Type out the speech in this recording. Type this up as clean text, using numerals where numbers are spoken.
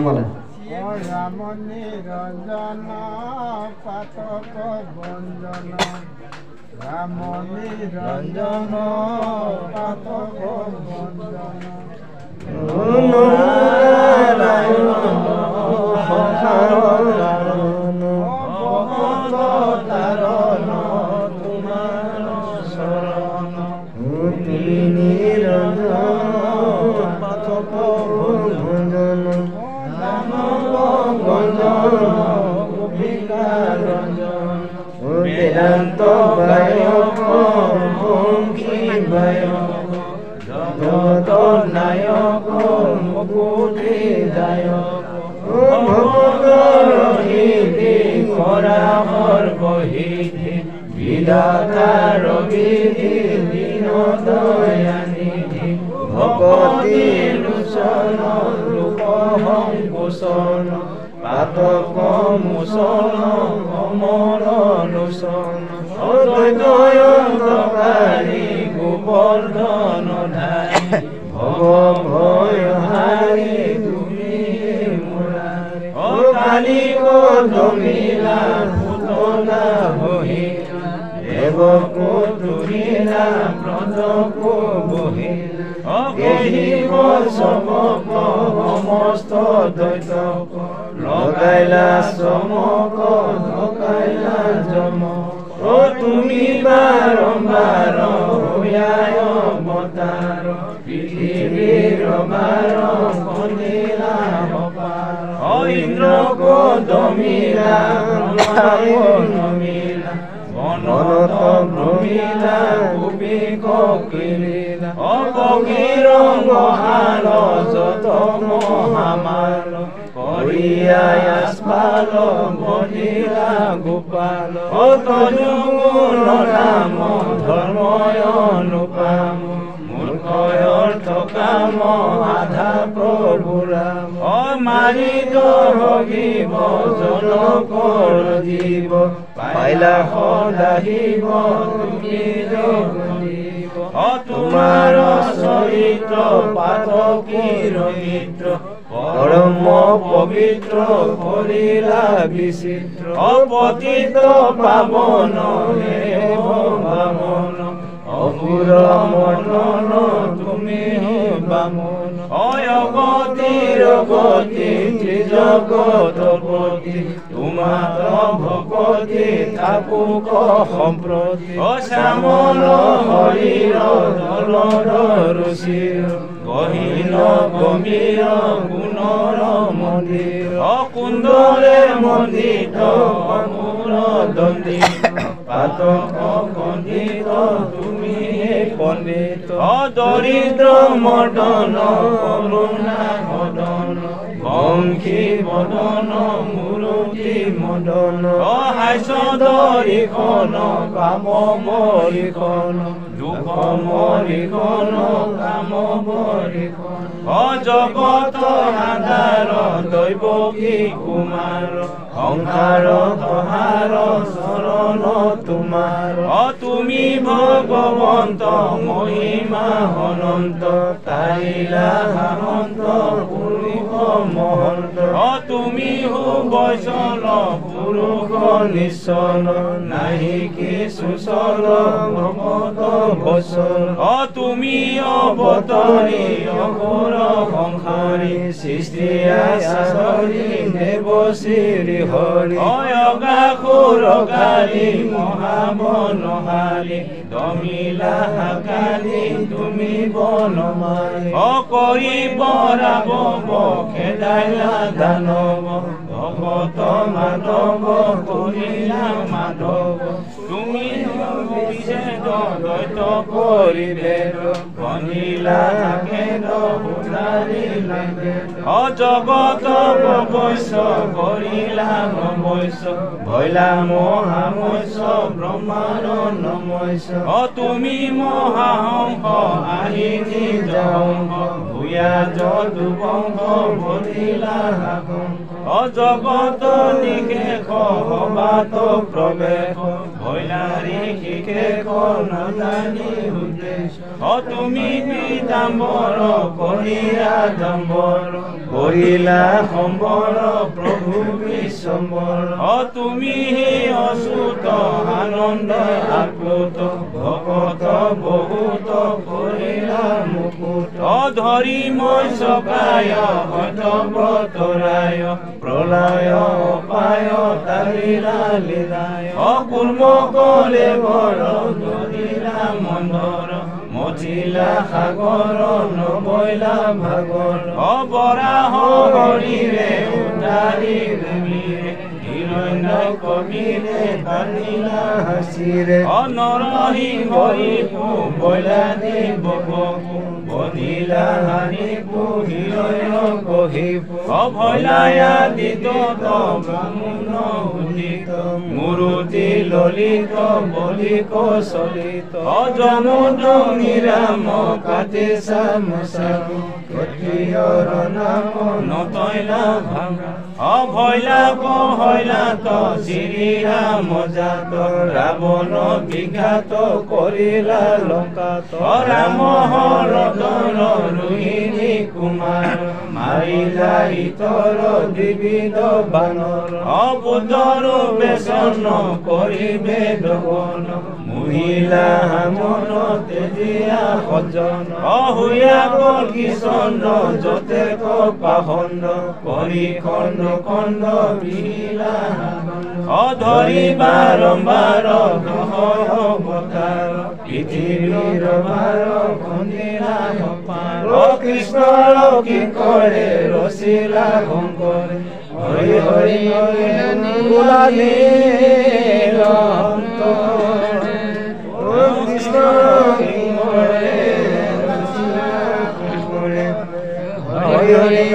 মানে রাম নিরঞ্জন পাতক ভঞ্জন রাম নিরঞ্জন পাতক ভঞ্জন নারায়ণ সংসার তারণ ভক্ত তারণ তোমার শরণ নিরঞ্জন পাতক ভঞ্জন নাম ভঞ্জন গোপিকা রঞ্জন বেদান্ত বায়ক পঙ্কি বায়ক জগত নায়ক মুকুতি দায়ক ভগত রহিতে পরামর বহিতে বিধাতা রবিধি দীন দয়ানিধি ভগতি লুচন রূপ পোষণ পাতক মোচন কমল লোচন অদ্বৈতয়ন্তকাৰী গোবৰ্ধন ধাৰী ভৱ ভয় হাৰি তুমি মুৰাৰী অকালি কদমিলা পুতলা বহিলা দেৱকো তুলিলা ব্ৰজকো বহিলা অকহিব চমক সমস্ত দৈতক লগাইলা চমক লগাইলা জমক তুমি বাৰম্বাৰ হৈয়ায় অৱতাৰ পৃথিৱীৰ বাৰ কন্দিলা অপাৰ ইন্দ্ৰক দমিলা ব্ৰহ্মাকো নমিলা বনত ভ্ৰমিলা গোপীক ক্ৰীড়িলা অপকীৰ মহাল যত মহামাল কৰিয়াই আস্পাল বনিলা গোপাল তজুগুণ নাম ধৰ্ময় অনুপাম মূৰ্খয় অৰ্থ কাম আধা প্ৰভু ৰাম মাৰিত ভগিব জনকৰ জীৱ পাইলা সদাহিব তুমি জগদীব তোমাৰ চৰিত্ৰ পাতকীৰ মিত্ৰ পৰম পবিত্ৰ কৰিলা বিচিত্ৰ অপতিত পাৱন হে ভগৱান অসুৰ মনন তুমি বামন অয়গতিৰ গতি ত্ৰিজগতপতি তোমাৰ ভকতি থাকুক সম্প্ৰতি শ্যামল হৰিৰ দলৰ ৰুচিৰ গহীন গম্ভীৰ গুণৰ মন্দিৰ কুন্দৰে মণ্ডিত অমূৰ দণ্ডিত পাতক পণ্ডিত তুমি পণ্ডিত দৰিদ্ৰ মৰ্দন কৰুণা মদন বংশী বদন মূৰতি মদন হাস্য দৰিখন কাম বৰিখন দুখ মৰিখন কাম বৰিখন জগত আধাৰ দৈৱকী কুমাৰ সংসাৰ তহাৰ চৰণ তোমাৰ তুমি ভগৱন্ত মহিমা অনন্ত তাৰিলা সামন্ত পুৰুষ মহন্ত তুমি বৈচল পুৰুষ নিশ্চল নাহি কি সুচল ভকত বচল তুমি অৱতৰী অঘোৰ সংসাৰী সৃষ্টি আচৰি দেৱশ্ৰী হৰি অগাসুৰকাৰী মহাবনহাৰী দমিলা হাকাৰী তুমি বনমাৰী অকৰিব ৰাৱব খেদাইলা দানৱ ভগত মাধৱ কৰিলা মাধৱ তুমি দৈত কৰিবেদ বনিলা কেদ অজগত বৈশ্য কৰিলা নমৈশ্য ভৈলা মহামৈশ্য ব্ৰহ্মাৰ নমৈশ্য তুমি মহাহংস আহি নিজ হংস ভূয়া যদুবংশ বলিলা অজগত নিকেশ সবাত প্ৰৱেশ ভৈলাৰী শিষেশ নাজানি উদ্দেশ্য তুমি পীতাম্বৰ কৰিলা ডাম্বৰ কৰিলা সম্বৰ প্ৰভু বিশ্বম্বৰ তুমি অচ্যুত আনন্দ আপ্লুত ভকত বহুত কৰিলা মুকুট ধৰি মই চকায় হতব্ৰতৰায় প্ৰলয় অপায় তাৰিলা লীলায় কুৰ্ম কলে বৰ ধৰিলা মন্দৰ মথিলা সাগৰ নবৈলা ভাগৰ বৰাহ হৰিৰে উতাৰি প্ৰেমীৰে হিৰণ্য কবিৰে কান্দিলা হাসিৰে নৰসিংহৰি বৈলা দেৱকু বধিলা হাৰিপু হিৰণ্য কহিপু ভৈলায়া দিত ব্ৰাহ্মণ উদিত মুৰুতি ললিত বলিক চলিত যমুদ নিৰাম কাটে চামচাম ক্ষত্ৰিয়ৰ নাম নতৈলা ভাঙা ভৈলা কহৈলাত চিৰিৰা মজাত ৰাৱণ বিঘাত কৰিলা লংকাত ৰাম হৰদৰ ৰোহিণী কুমাৰ মাৰিলা ইতৰ দ্বিবিধ বানৰ বুদ্ধৰ বেচন কৰিবে দগন মহিলা হামন তেজিয়া সজন হুয়া গল কিশন যতে পাখণ্ড কৰি খণ্ড খণ্ড বিহিলা ধৰি বাৰম্বাৰ অৱতাৰ পৃথিৱীৰ ভাৰ খন্দিলা পাৰ কৃষ্ণৰ কি কৰে ৰচিলা শংকৰে হৰি হৰি কৃষ্ণ হৰি হৰি